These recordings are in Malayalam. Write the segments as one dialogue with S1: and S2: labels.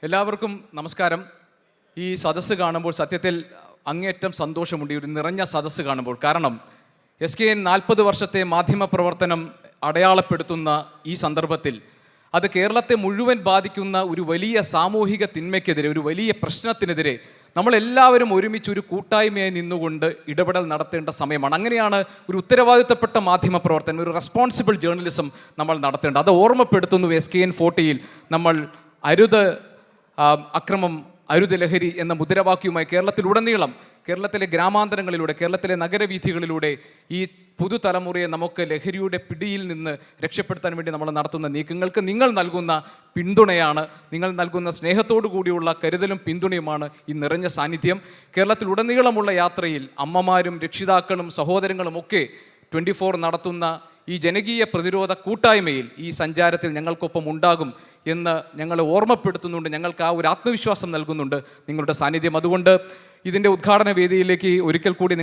S1: എല്ലാവർക്കും നമസ്കാരം. ഈ സദസ്സ് കാണുമ്പോൾ സത്യത്തിൽ അങ്ങേയറ്റം സന്തോഷമുണ്ട്, ഒരു നിറഞ്ഞ സദസ്സ് കാണുമ്പോൾ. കാരണം SKN 40 വർഷത്തെ മാധ്യമ പ്രവർത്തനം അടയാളപ്പെടുത്തുന്ന ഈ സന്ദർഭത്തിൽ അത് കേരളത്തെ മുഴുവൻ ബാധിക്കുന്ന ഒരു വലിയ സാമൂഹിക തിന്മയ്ക്കെതിരെ, ഒരു വലിയ പ്രശ്നത്തിനെതിരെ നമ്മളെല്ലാവരും ഒരുമിച്ച് ഒരു കൂട്ടായ്മയായി നിന്നുകൊണ്ട് ഇടപെടൽ നടത്തേണ്ട സമയമാണ്. അങ്ങനെയാണ് ഒരു ഉത്തരവാദിത്തപ്പെട്ട മാധ്യമ പ്രവർത്തനം, ഒരു റെസ്പോൺസിബിൾ ജേർണലിസം നമ്മൾ നടത്തേണ്ടത്. അത് ഓർമ്മപ്പെടുത്തുന്നു SKN 40 നമ്മൾ അരുത് അക്രമം, അരുത് ലഹരി എന്ന മുദ്രാവാക്യവുമായി കേരളത്തിലുടനീളം, കേരളത്തിലെ ഗ്രാമാന്തരങ്ങളിലൂടെ, കേരളത്തിലെ നഗരവീഥികളിലൂടെ ഈ പുതുതലമുറയെ നമുക്ക് ലഹരിയുടെ പിടിയിൽ നിന്ന് രക്ഷപ്പെടുത്താൻ വേണ്ടി നമ്മൾ നടത്തുന്ന നീക്കങ്ങൾക്ക് നിങ്ങൾ നൽകുന്ന പിന്തുണയാണ്, നിങ്ങൾ നൽകുന്ന സ്നേഹത്തോടു കൂടിയുള്ള കരുതലും പിന്തുണയുമാണ് ഈ നിറഞ്ഞ സാന്നിധ്യം. കേരളത്തിലുടനീളമുള്ള യാത്രയിൽ അമ്മമാരും രക്ഷിതാക്കളും സഹോദരങ്ങളും ഒക്കെ 24 നടത്തുന്ന ഈ ജനകീയ പ്രതിരോധ കൂട്ടായ്മയിൽ, ഈ സഞ്ചാരത്തിൽ ഞങ്ങൾക്കൊപ്പം ഉണ്ടാകും എന്ന് ഞങ്ങൾ ഓർമ്മപ്പെടുത്തുന്നുണ്ട്. ഞങ്ങൾക്ക് ആ ഒരു ആത്മവിശ്വാസം നൽകുന്നുണ്ട് നിങ്ങളുടെ സാന്നിധ്യം. അതുകൊണ്ട് ഇതിൻ്റെ ഉദ്ഘാടന വേദിയിലേക്ക് ഒരിക്കൽ കൂടി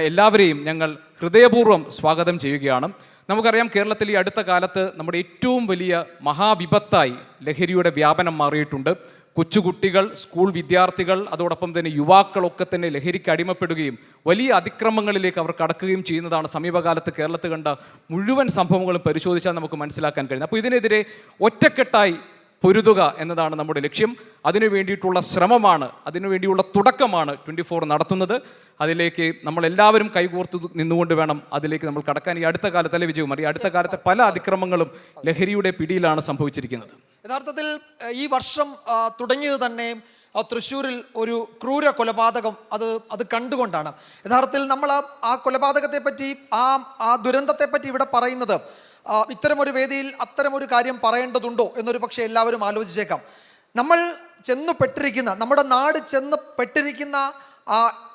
S1: എല്ലാവരെയും ഞങ്ങൾ ഹൃദയപൂർവ്വം സ്വാഗതം ചെയ്യുകയാണ്. നമുക്കറിയാം, കേരളത്തിൽ ഈ അടുത്ത കാലത്ത് നമ്മുടെ ഏറ്റവും വലിയ മഹാവിപത്തായി ലഹരിയുടെ വ്യാപനം മാറിയിട്ടുണ്ട്. കൊച്ചുകുട്ടികൾ, സ്കൂൾ വിദ്യാർത്ഥികൾ, അതോടൊപ്പം തന്നെ യുവാക്കളൊക്കെ തന്നെ ലഹരിക്ക് അടിമപ്പെടുകയും വലിയ അതിക്രമങ്ങളിലേക്ക് അവർ കടക്കുകയും ചെയ്യുന്നതാണ് സമീപകാലത്ത് കേരളത്തിൽ കണ്ട മുഴുവൻ സംഭവങ്ങളും പരിശോധിച്ചാൽ നമുക്ക് മനസ്സിലാക്കാൻ കഴിയും. അപ്പോൾ ഇതിനെതിരെ ഒറ്റക്കെട്ടായി പൊരുതുക എന്നതാണ് നമ്മുടെ ലക്ഷ്യം. അതിനു വേണ്ടിയിട്ടുള്ള ശ്രമമാണ്, അതിനുവേണ്ടിയുള്ള തുടക്കമാണ് 24 നടത്തുന്നത്. അതിലേക്ക് നമ്മളെല്ലാവരും കൈകോർത്ത് നിന്നുകൊണ്ട് വേണം അതിലേക്ക് നമ്മൾ കടക്കാൻ. ഈ അടുത്ത കാലത്ത്, അല്ലെ വിജയകുമാർ, ഈ അടുത്ത കാലത്തെ പല അതിക്രമങ്ങളും ലഹരിയുടെ പിടിയിലാണ് സംഭവിച്ചിരിക്കുന്നത്.
S2: യഥാർത്ഥത്തിൽ ഈ വർഷം തുടങ്ങിയത് തന്നെ തൃശ്ശൂരിൽ ഒരു ക്രൂര കൊലപാതകം അത് കണ്ടുകൊണ്ടാണ്. യഥാർത്ഥത്തിൽ നമ്മൾ ആ കൊലപാതകത്തെ പറ്റി, ആ ദുരന്തത്തെ പറ്റി ഇവിടെ പറയുന്നത് ഇത്തരമൊരു വേദിയിൽ അത്തരമൊരു കാര്യം പറയേണ്ടതുണ്ടോ എന്നൊരു പക്ഷേ എല്ലാവരും ആലോചിച്ചേക്കാം. നമ്മൾ നമ്മുടെ നാട് ചെന്ന് പെട്ടിരിക്കുന്ന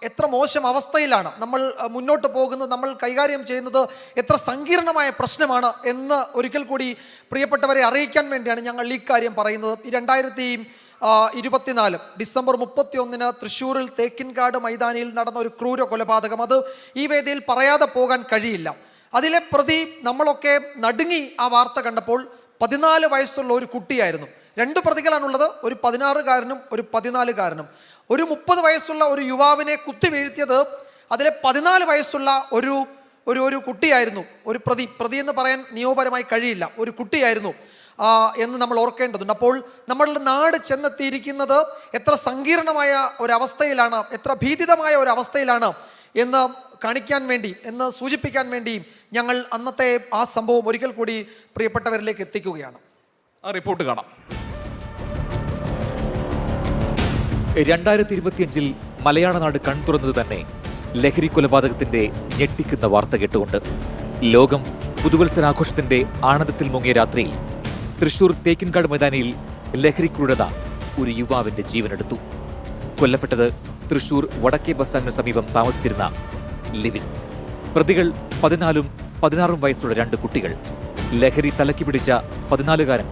S2: എത്ര മോശം അവസ്ഥയിലാണ് നമ്മൾ മുന്നോട്ട് പോകുന്നത്, നമ്മൾ കൈകാര്യം ചെയ്യുന്നത് എത്ര സങ്കീർണമായ പ്രശ്നമാണ് എന്ന് ഒരിക്കൽ കൂടി പ്രിയപ്പെട്ടവരെ അറിയിക്കാൻ വേണ്ടിയാണ് ഞങ്ങൾ ഈ കാര്യം പറയുന്നത്. ഈ 2024 ഡിസംബർ 31 തൃശ്ശൂരിൽ തേക്കിൻകാട് മൈതാനിയിൽ നടന്ന ഒരു ക്രൂര കൊലപാതകം, അത് ഈ വേദിയിൽ പറയാതെ പോകാൻ കഴിയില്ല. അതിലെ പ്രതി നമ്മളൊക്കെ നടുങ്ങി ആ വാർത്ത കണ്ടപ്പോൾ 14 വയസ്സുള്ള ഒരു കുട്ടിയായിരുന്നു. 2 പ്രതികളാണുള്ളത്, ഒരു 16-കാരനും ഒരു 14-കാരനും. ഒരു 30 വയസ്സുള്ള ഒരു യുവാവിനെ കുത്തി വീഴ്ത്തിയത് അതിലെ 14 വയസ്സുള്ള ഒരു കുട്ടിയായിരുന്നു. ഒരു പ്രതി എന്ന് പറയാൻ നിയമപരമായി കഴിയില്ല, ഒരു കുട്ടിയായിരുന്നു എന്ന് നമ്മൾ ഓർക്കേണ്ടതുണ്ട്. അപ്പോൾ നമ്മളുടെ നാട് ചെന്നെത്തിയിരിക്കുന്നത് എത്ര സങ്കീർണമായ ഒരവസ്ഥയിലാണ്, എത്ര ഭീതിതമായ ഒരവസ്ഥയിലാണ് എന്ന് കാണിക്കാൻ വേണ്ടി, എന്ന് സൂചിപ്പിക്കാൻ വേണ്ടി ഞങ്ങൾ അന്നത്തെ ആ സംഭവം ഒരിക്കൽ കൂടി പ്രിയപ്പെട്ടവരിലേക്ക് എത്തിക്കുകയാണ്.
S1: ആ റിപ്പോർട്ട് കാണാം.
S3: 2025 മലയാള നാട് കൺതുറന്നത് തന്നെ ലഹരി കൊലപാതകത്തിന്റെ ഞെട്ടിക്കുന്ന വാർത്ത കേട്ടുകൊണ്ട്. ലോകം പുതുവത്സരാഘോഷത്തിന്റെ ആനന്ദത്തിൽ മുങ്ങിയ രാത്രിയിൽ തൃശൂർ തേക്കിൻകാട് മൈതാനിയിൽ ലഹരി ക്രൂരത ഒരു യുവാവിന്റെ ജീവനെടുത്തു. കൊല്ലപ്പെട്ടത് തൃശൂർ വടക്കേ ബസ് സ്റ്റാൻഡിന് സമീപം താമസിച്ചിരുന്ന ലിവിൻ. പ്രതികൾ 14ഉം 16ഉം വയസ്സുള്ള 2 കുട്ടികൾ. ലഹരി തലക്കി പിടിച്ച 14-കാരൻ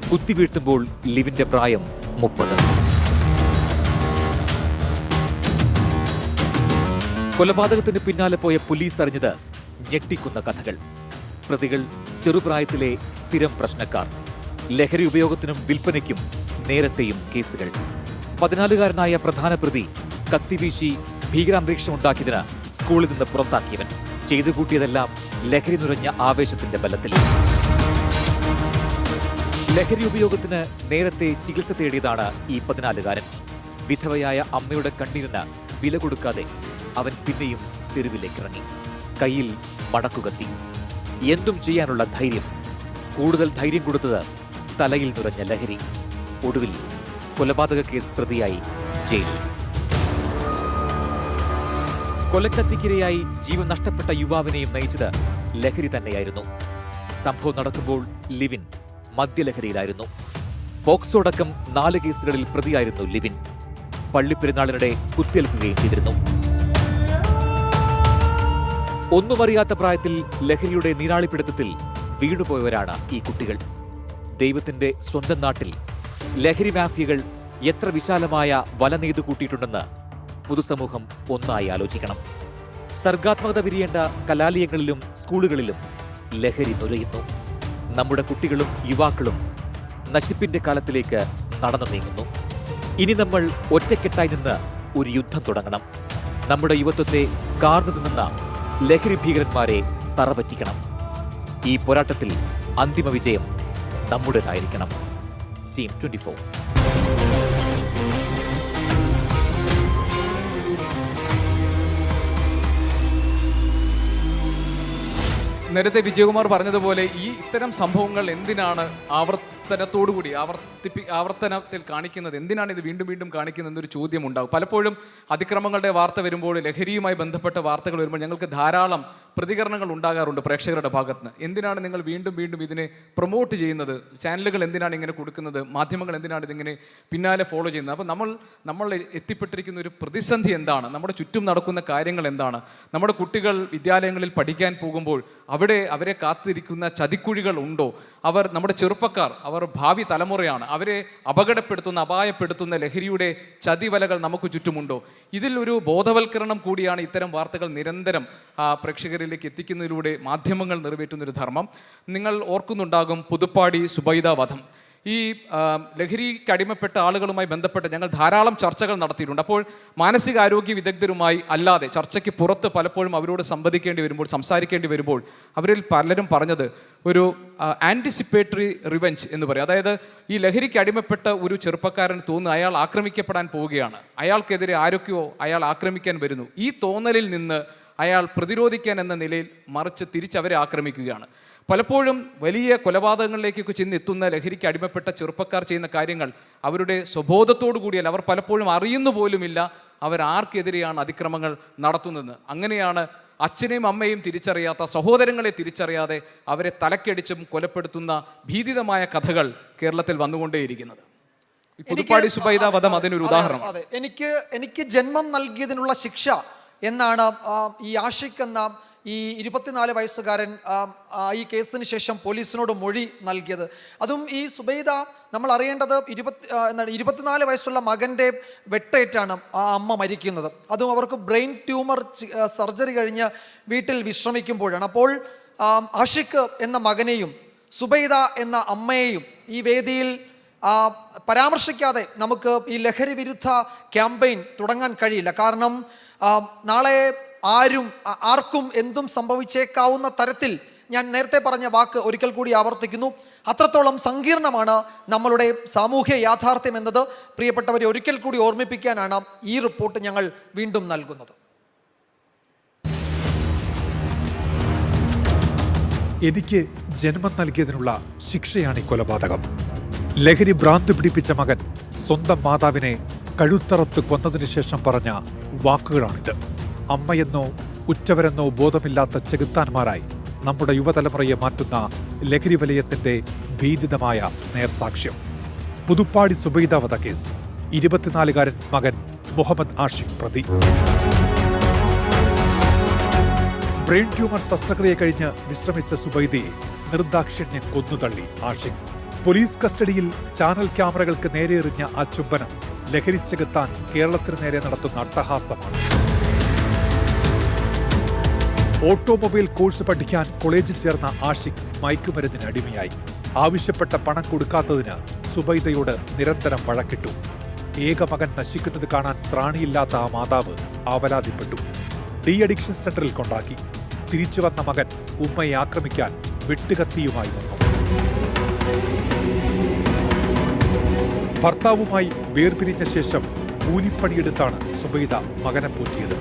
S3: കുത്തിവീഴ്ത്തുമ്പോൾ ലിവിന്റെ പ്രായം 30. കൊലപാതകത്തിന് പിന്നാലെ പോയ പോലീസ് അറിഞ്ഞത് ഞെട്ടിക്കുന്ന കഥകൾ. പ്രതികൾ ചെറുപ്രായത്തിലെ സ്ഥിരം പ്രശ്നക്കാർ. ലഹരി ഉപയോഗത്തിനും വിൽപ്പനയ്ക്കും നേരത്തെയും കേസുകൾ. 14-കാരനായ പ്രധാന പ്രതി കത്തിവീശി ഭീകരാന്തരീക്ഷമുണ്ടാക്കിയതിന് സ്കൂളിൽ നിന്ന് പുറത്താക്കിയവൻ. ചെയ്തു കൂട്ടിയതെല്ലാം ലഹരി നിറഞ്ഞ ആവേശത്തിന്റെ ബലത്തിൽ. ലഹരി ഉപയോഗത്തിന് നേരത്തെ ചികിത്സ തേടിയതാണ് ഈ 14-കാരൻ. വിധവയായ അമ്മയുടെ കണ്ണീരിന് വില കൊടുക്കാതെ അവൻ പിന്നെയും തെരുവിലേക്കിറങ്ങി. കയ്യിൽ മടക്കുകത്തി. എന്തും ചെയ്യാനുള്ള ധൈര്യം. കൂടുതൽ ധൈര്യം കൊടുത്തത് തലയിൽ നിറഞ്ഞ ലഹരി. ഒടുവിൽ കൊലപാതക കേസ് പ്രതിയായി ജയിലിൽ. കൊലക്കത്തിക്കിരയായി ജീവൻ നഷ്ടപ്പെട്ട യുവാവിനെയും നയിച്ചത് ലഹരി തന്നെയായിരുന്നു. സംഭവം നടക്കുമ്പോൾ ലിവിൻ മദ്യലഹരിയിലായിരുന്നു. പോക്സോ അടക്കം 4 കേസുകളിൽ പ്രതിയായിരുന്നു ലിവിൻ. പള്ളിപ്പെരുന്നാളിനിടെ കുത്തിയേൽക്കുകയും ചെയ്തിരുന്നു. ഒന്നുമറിയാത്ത പ്രായത്തിൽ ലഹരിയുടെ നീരാളിപ്പിടുത്തത്തിൽ വീണുപോയവരാണ് ഈ കുട്ടികൾ. ദൈവത്തിന്റെ സ്വന്തം നാട്ടിൽ ലഹരി മാഫിയകൾ എത്ര വിശാലമായ വല നെയ്തു കൂട്ടിയിട്ടുണ്ടെന്ന് പൊതുസമൂഹം ഒന്നായി ആലോചിക്കണം. സർഗാത്മകത വിരിയേണ്ട കലാലയങ്ങളിലും സ്കൂളുകളിലും ലഹരി നുരയുന്നു. നമ്മുടെ കുട്ടികളും യുവാക്കളും നശിപ്പിന്റെ കാലത്തിലേക്ക് നടന്നു നീങ്ങുന്നു. ഇനി നമ്മൾ ഒറ്റക്കെട്ടായി നിന്ന് ഒരു യുദ്ധം തുടങ്ങണം. നമ്മുടെ യുവത്വത്തെ കാർന്നു നിന്ന ലഹരി ഭീകരന്മാരെ തറപറ്റിക്കണം. ഈ പോരാട്ടത്തിൽ അന്തിമ വിജയം നമ്മുടേതായിരിക്കണം. ടീം 24.
S1: നേരത്തെ വിജയകുമാർ പറഞ്ഞതുപോലെ ഇത്തരം സംഭവങ്ങൾ എന്തിനാണ് ആവർത്തനത്തിൽ കാണിക്കുന്നത്, എന്തിനാണ് ഇത് വീണ്ടും വീണ്ടും കാണിക്കുന്നത് എന്നൊരു ചോദ്യം ഉണ്ടാകും. പലപ്പോഴും അതിക്രമങ്ങളുടെ വാർത്ത വരുമ്പോൾ, ലഹരിയുമായി ബന്ധപ്പെട്ട വാർത്തകൾ വരുമ്പോൾ ഞങ്ങൾക്ക് ധാരാളം പ്രതികരണങ്ങൾ ഉണ്ടാകാറുണ്ട് പ്രേക്ഷകരുടെ ഭാഗത്ത് നിന്ന്. എന്തിനാണ് നിങ്ങൾ വീണ്ടും വീണ്ടും ഇതിനെ പ്രൊമോട്ട് ചെയ്യുന്നത്, ചാനലുകൾ എന്തിനാണ് ഇങ്ങനെ കൊടുക്കുന്നത്, മാധ്യമങ്ങൾ എന്തിനാണ് ഇതിങ്ങനെ പിന്നാലെ ഫോളോ ചെയ്യുന്നത്? അപ്പോൾ നമ്മൾ എത്തിപ്പെട്ടിരിക്കുന്ന ഒരു പ്രതിസന്ധി എന്താണ്, നമ്മുടെ ചുറ്റും നടക്കുന്ന കാര്യങ്ങൾ എന്താണ്, നമ്മുടെ കുട്ടികൾ വിദ്യാലയങ്ങളിൽ പഠിക്കാൻ പോകുമ്പോൾ അവരെ കാത്തിരിക്കുന്ന ചതിക്കുഴികൾ ഉണ്ടോ, നമ്മുടെ ചെറുപ്പക്കാർ, അവർ ഭാവി തലമുറയാണ്, അവരെ അപായപ്പെടുത്തുന്ന ലഹരിയുടെ ചതിവലകൾ നമുക്ക് ചുറ്റുമുണ്ടോ? ഇതിൽ ഒരു ബോധവൽക്കരണം കൂടിയാണ് ഇത്തരം വാർത്തകൾ നിരന്തരം പ്രേക്ഷകരിലേക്ക് എത്തിക്കുന്നതിലൂടെ മാധ്യമങ്ങൾ നിറവേറ്റുന്നൊരു ധർമ്മം. നിങ്ങൾ ഓർക്കുന്നുണ്ടാകും പുതുപ്പാടി സുബൈദ വധം. ഈ ലഹരിക്ക് അടിമപ്പെട്ട ആളുകളുമായി ബന്ധപ്പെട്ട് ഞങ്ങൾ ധാരാളം ചർച്ചകൾ നടത്തിയിട്ടുണ്ട്. അപ്പോൾ മാനസികാരോഗ്യ വിദഗ്ധരുമായി അല്ലാതെ ചർച്ചയ്ക്ക് പുറത്ത് പലപ്പോഴും അവരോട് സംസാരിക്കേണ്ടി വരുമ്പോൾ അവരിൽ പലരും പറഞ്ഞത് ഒരു ആൻറ്റിസിപ്പേറ്ററി റിവെഞ്ച് എന്ന് പറയും. അതായത് ഈ ലഹരിക്ക് അടിമപ്പെട്ട ഒരു ചെറുപ്പക്കാരന് തോന്നുന്നു അയാൾ ആക്രമിക്കപ്പെടാൻ പോവുകയാണ്, അയാൾക്കെതിരെ ആരൊക്കെയോ അയാൾ ആക്രമിക്കാൻ വരുന്നു. ഈ തോന്നലിൽ നിന്ന് അയാൾ പ്രതിരോധിക്കാൻ എന്ന നിലയിൽ മറിച്ച് തിരിച്ചവരെ ആക്രമിക്കുകയാണ്. പലപ്പോഴും വലിയ കൊലപാതകങ്ങളിലേക്കൊക്കെ ചെന്നെത്തുന്ന ലഹരിക്ക് അടിമപ്പെട്ട ചെറുപ്പക്കാർ ചെയ്യുന്ന കാര്യങ്ങൾ അവരുടെ സ്വബോധത്തോടു കൂടിയല്ല, അവർ പലപ്പോഴും അറിയുന്നു പോലുമില്ല അവരാർക്കെതിരെയാണ് അതിക്രമങ്ങൾ നടത്തുന്നതെന്ന്. അങ്ങനെയാണ് അച്ഛനെയും അമ്മയും തിരിച്ചറിയാത്ത, സഹോദരങ്ങളെ തിരിച്ചറിയാതെ അവരെ തലക്കടിച്ചും കൊലപ്പെടുത്തുന്ന ഭീതിതമായ കഥകൾ കേരളത്തിൽ വന്നുകൊണ്ടേയിരിക്കുന്നത്. പുതുപ്പാടി സുബൈദ വധം അതിനൊരു ഉദാഹരണം.
S2: അതെ, എനിക്ക് ജന്മം നൽകിയതിനുള്ള ശിക്ഷ എന്നാണ് ഈ ആഷിഖ് എന്ന ഈ 24 വയസ്സുകാരൻ ഈ കേസിന് ശേഷം പോലീസിനോട് മൊഴി നൽകിയത്. അതും ഈ സുബൈദ, നമ്മൾ അറിയേണ്ടത് 24 വയസ്സുള്ള മകൻ്റെ വെട്ടേറ്റാണ് ആ അമ്മ മരിക്കുന്നത്. അതും അവർക്ക് ബ്രെയിൻ ട്യൂമർ സർജറി കഴിഞ്ഞ് വീട്ടിൽ വിശ്രമിക്കുമ്പോഴാണ്. അപ്പോൾ ആഷിഖ് എന്ന മകനെയും സുബൈദ എന്ന അമ്മയെയും ഈ വേദിയിൽ പരാമർശിക്കാതെ നമുക്ക് ഈ ലഹരി വിരുദ്ധ ക്യാമ്പയിൻ തുടങ്ങാൻ കഴിയില്ല. കാരണം നാളെ ആർക്കും എന്തും സംഭവിച്ചേക്കാവുന്ന തരത്തിൽ, ഞാൻ നേരത്തെ പറഞ്ഞ വാക്ക് ഒരിക്കൽ കൂടി ആവർത്തിക്കുന്നു, അത്രത്തോളം സങ്കീർണമാണ് നമ്മളുടെ സാമൂഹ്യ യാഥാർത്ഥ്യം എന്നത് പ്രിയപ്പെട്ടവരെ ഒരിക്കൽ കൂടി ഓർമ്മിപ്പിക്കാനാണ് ഈ റിപ്പോർട്ട് ഞങ്ങൾ വീണ്ടും നൽകുന്നത്.
S4: എനിക്ക് ജന്മം നൽകിയതിനുള്ള ശിക്ഷയാണ് ഈ കൊലപാതകം. ലഹരി ഭ്രാന്ത് പിടിപ്പിച്ച മകൻ സ്വന്തം മാതാവിനെ കഴുത്തറത്ത് കൊന്നതിനു ശേഷം പറഞ്ഞ വാക്കുകളാണിത്. അമ്മയെന്നോ ഉറ്റവരെന്നോ ബോധമില്ലാത്ത ചെകുത്താന്മാരായി നമ്മുടെ യുവതലമുറയെ മാറ്റുന്ന ലഹരി വലയത്തിന്റെ ഭീതിതമായ നേർസാക്ഷ്യം. പുതുപ്പാടി സുബൈദ വധക്കേസ്. 24-കാരൻ മകൻ മുഹമ്മദ് ആഷിഖ് പ്രതി. ബ്രെയിൻ ട്യൂമർ ശസ്ത്രക്രിയ കഴിഞ്ഞ് വിശ്രമിച്ച സുബൈദയെ നിർദാക്ഷിണ്യം കൊന്നുതള്ളി ആഷിഖ്. പോലീസ് കസ്റ്റഡിയിൽ ചാനൽ ക്യാമറകൾക്ക് നേരെ എറിഞ്ഞ ആ ചുംബനം ലഹരി ചെകുത്താൻ കേരളത്തിന് നേരെ നടത്തുന്ന അട്ടഹാസമാണ്. ഓട്ടോമൊബൈൽ കോഴ്സ് പഠിക്കാൻ കോളേജിൽ ചേർന്ന ആഷിഖ് മയക്കുമരുന്നിന് അടിമയായി. ആവശ്യപ്പെട്ട പണം കൊടുക്കാത്തതിന് സുബൈദയോട് നിരന്തരം വഴക്കിട്ടു. ഏക മകൻ നശിക്കുന്നത് കാണാൻ പ്രാണിയില്ലാത്ത ആ മാതാവ് ആവലാതിപ്പെട്ടു. ഡി അഡിക്ഷൻ സെന്ററിൽ കൊണ്ടാക്കി. തിരിച്ചു വന്ന മകൻ ഉമ്മയെ ആക്രമിക്കാൻ വെട്ടുകത്തിയുമായി വന്നു. ഭർത്താവുമായി വേർപിരിഞ്ഞ ശേഷം കൂലിപ്പണിയെടുത്താണ് സുബൈദ മകനെ പോറ്റിയത്.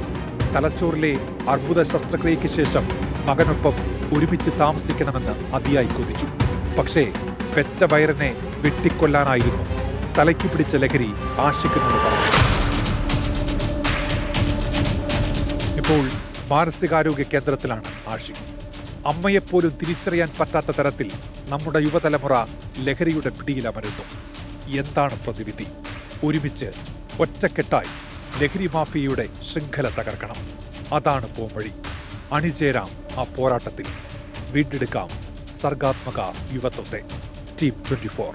S4: തലച്ചോറിലെ അർബുദ ശസ്ത്രക്രിയയ്ക്ക് ശേഷം മകനൊപ്പം ഒരുമിച്ച് താമസിക്കണമെന്ന് അതിയായി കൊതിച്ചു. പക്ഷേ പെറ്റ വയറിനെ വെട്ടിക്കൊല്ലാനായിരുന്നു തലയ്ക്ക് പിടിച്ച ലഹരി ആഷിഖിനോട് പറഞ്ഞു. ഇപ്പോൾ മാനസികാരോഗ്യ കേന്ദ്രത്തിലാണ് ആഷിഖ്. അമ്മയെപ്പോലും തിരിച്ചറിയാൻ പറ്റാത്ത തരത്തിൽ നമ്മുടെ യുവതലമുറ ലഹരിയുടെ പിടിയിലമരുന്നു. എന്താണ് പ്രതിവിധി? ഒരുമിച്ച് ഒറ്റക്കെട്ടായി ലഹരി മാഫിയയുടെ ശൃംഖല തകർക്കണം. അതാണ് പോംവഴി. അണിചേരാം ആ പോരാട്ടത്തിൽ. വീണ്ടെടുക്കാം സർഗാത്മക യുവത്വത്തെ. ടീം 24.